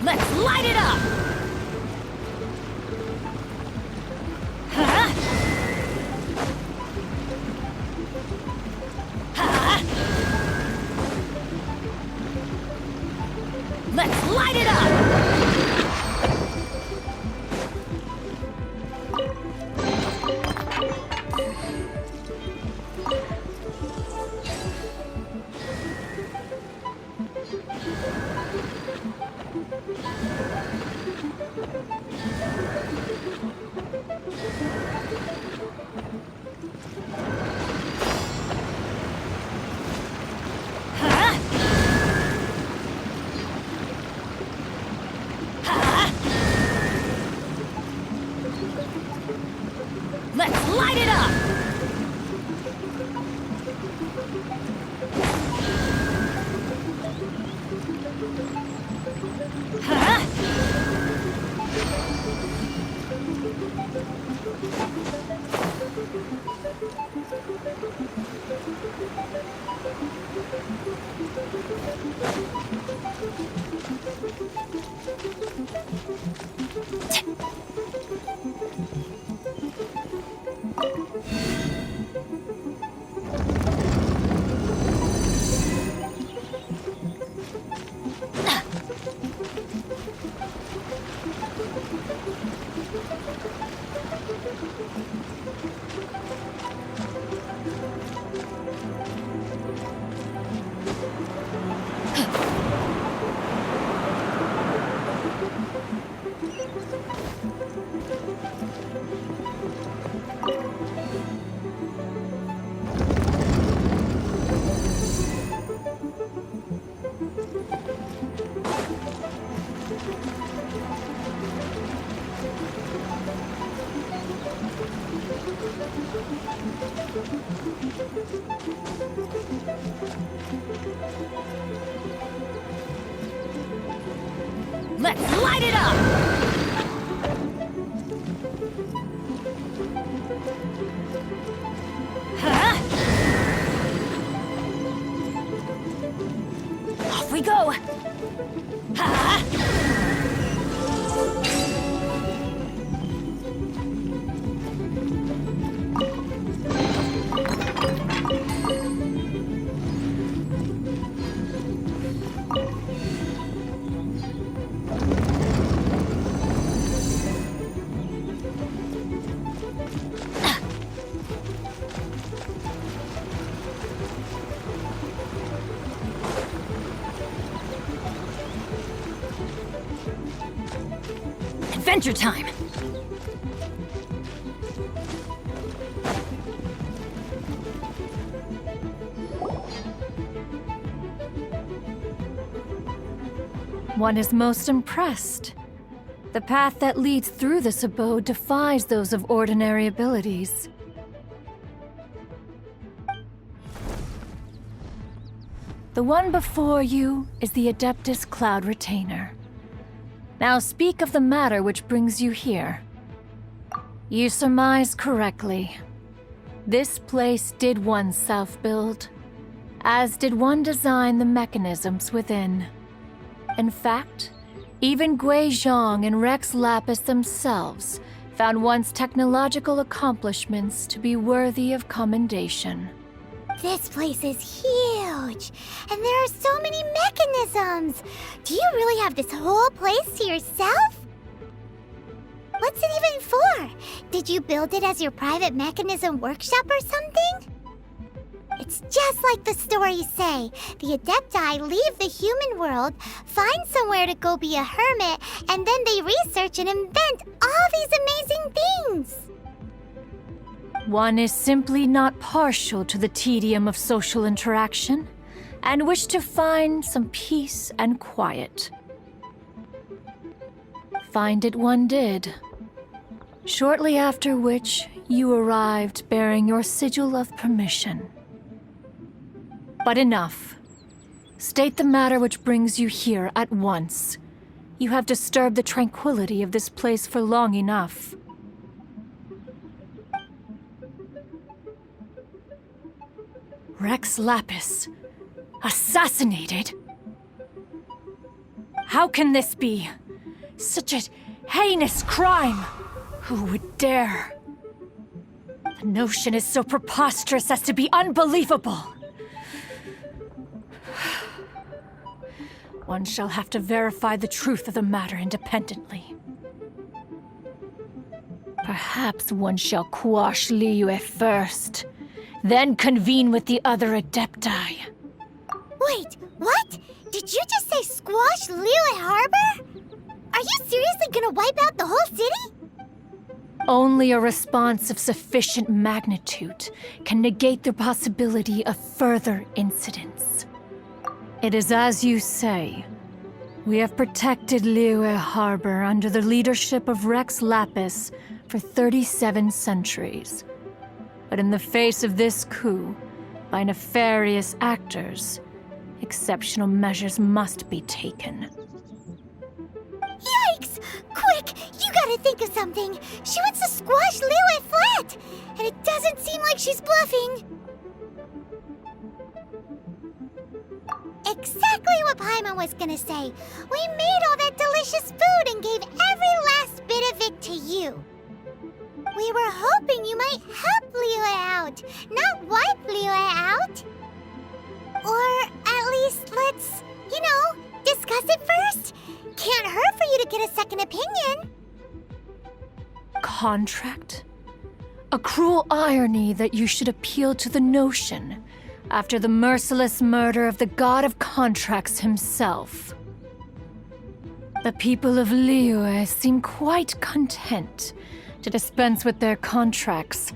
Let's light it up! Let's light it up! Let's light it up! Let's light it up! Huh? Off we go! Ha! Adventure time! One is most impressed. The path that leads through this abode defies those of ordinary abilities. The one before you is the Adeptus Cloud Retainer. Now speak of the matter which brings you here. You surmise correctly. This place did one self-build, as did one design the mechanisms within. In fact, even Gui Zhang and Rex Lapis themselves found one's technological accomplishments to be worthy of commendation. This place is huge, and there are so many mechanisms. Do you really have this whole place to yourself? What's it even for? Did you build it as your private mechanism workshop or something? It's just like the stories say. The Adepti leave the human world, find somewhere to go be a hermit, and then they research and invent all these amazing things. One is simply not partial to the tedium of social interaction, and wished to find some peace and quiet. Find it one did. Shortly after which, you arrived bearing your sigil of permission. But enough. State the matter which brings you here at once. You have disturbed the tranquility of this place for long enough. Rex Lapis, assassinated? How can this be? Such a heinous crime! Who would dare? The notion is so preposterous as to be unbelievable. One shall have to verify the truth of the matter independently. Perhaps one shall quash Liyue first, then convene with the other Adepti. Wait, what? Did you just say squash Liyue Harbor? Are you seriously gonna wipe out the whole city? Only a response of sufficient magnitude can negate the possibility of further incidents. It is as you say. We have protected Liyue Harbor under the leadership of Rex Lapis for 37 centuries. But in the face of this coup, by nefarious actors, exceptional measures must be taken. Yikes! Quick, you gotta think of something. She wants to squash Liyue flat, and it doesn't seem like she's bluffing. Exactly what Paimon was gonna say. We made all that delicious food and gave every last bit of it to you. We were hoping you might help Liyue out, not wipe Liyue out. Or at least let's, discuss it first. Can't hurt for you to get a second opinion. Contract? A cruel irony that you should appeal to the notion after the merciless murder of the god of contracts himself. The people of Liyue seem quite content to dispense with their contracts.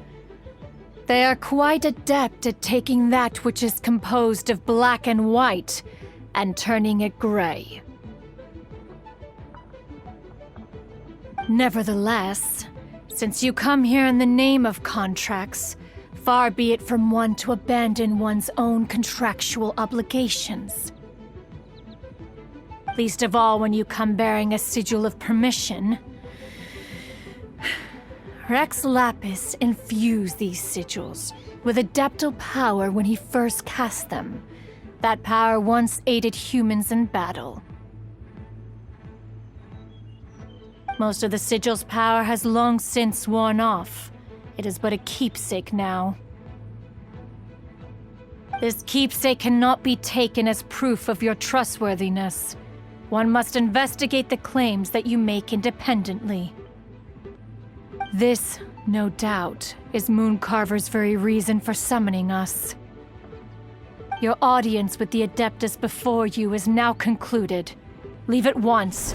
They are quite adept at taking that which is composed of black and white and turning it gray. Nevertheless, since you come here in the name of contracts, far be it from one to abandon one's own contractual obligations. Least of all when you come bearing a sigil of permission. Rex Lapis infused these sigils with adeptal power when he first cast them. That power once aided humans in battle. Most of the sigil's power has long since worn off. It is but a keepsake now. This keepsake cannot be taken as proof of your trustworthiness. One must investigate the claims that you make independently. This, no doubt, is Mooncarver's very reason for summoning us. Your audience with the Adeptus before you is now concluded. Leave at once.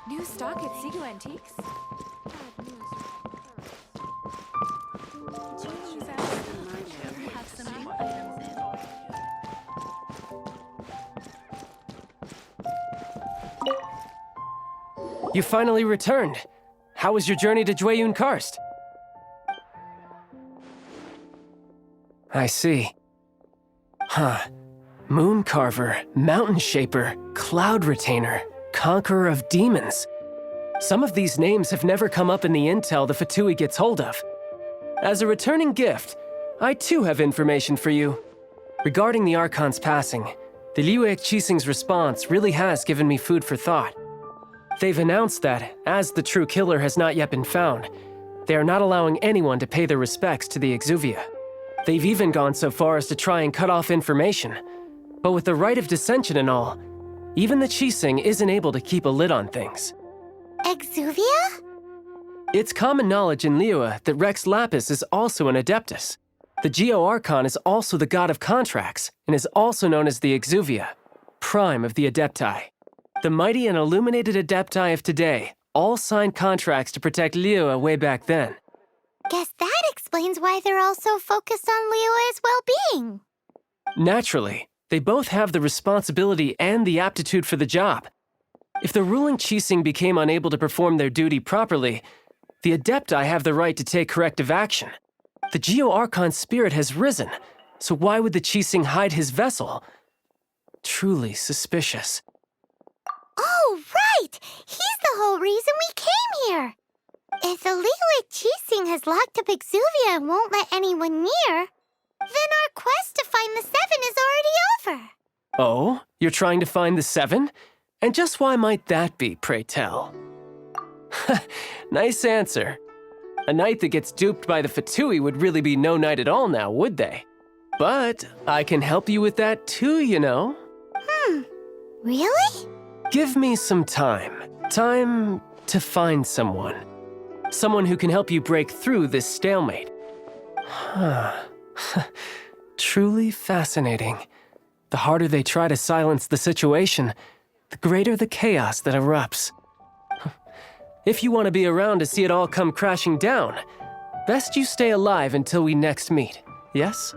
New stock at Sigu Antiques? You finally returned. How was your journey to Jueyun Karst? I see. Huh. Mooncarver, Mountain Shaper, Cloud Retainer, Conqueror of Demons. Some of these names have never come up in the intel the Fatui gets hold of. As a returning gift, I too have information for you. Regarding the Archon's passing, the Liyue Qixing's response really has given me food for thought. They've announced that, as the true killer has not yet been found, they are not allowing anyone to pay their respects to the Exuvia. They've even gone so far as to try and cut off information. But with the right of dissension and all, even the Qixing isn't able to keep a lid on things. Exuvia? It's common knowledge in Liyue that Rex Lapis is also an Adeptus. The Geo-Archon is also the god of contracts, and is also known as the Exuvia, prime of the Adepti. The mighty and illuminated Adepti of today all signed contracts to protect Liyue way back then. Guess that explains why they're all so focused on Liyue's well-being. Naturally, they both have the responsibility and the aptitude for the job. If the ruling Qixing became unable to perform their duty properly, the Adepti have the right to take corrective action. The Geo-Archon's spirit has risen, so why would the Qixing hide his vessel? Truly suspicious. Oh, right! He's the whole reason we came here! If the Liyue Qixing has locked up Exuvia and won't let anyone near, then our quest to find the Seven is already over. Oh? You're trying to find the Seven? And just why might that be, pray tell? Nice answer. A knight that gets duped by the Fatui would really be no knight at all now, would they? But I can help you with that too, you know. Really? Give me some time. Time to find someone. Someone who can help you break through this stalemate. Truly fascinating. The harder they try to silence the situation, the greater the chaos that erupts. If you want to be around to see it all come crashing down, best you stay alive until we next meet, yes?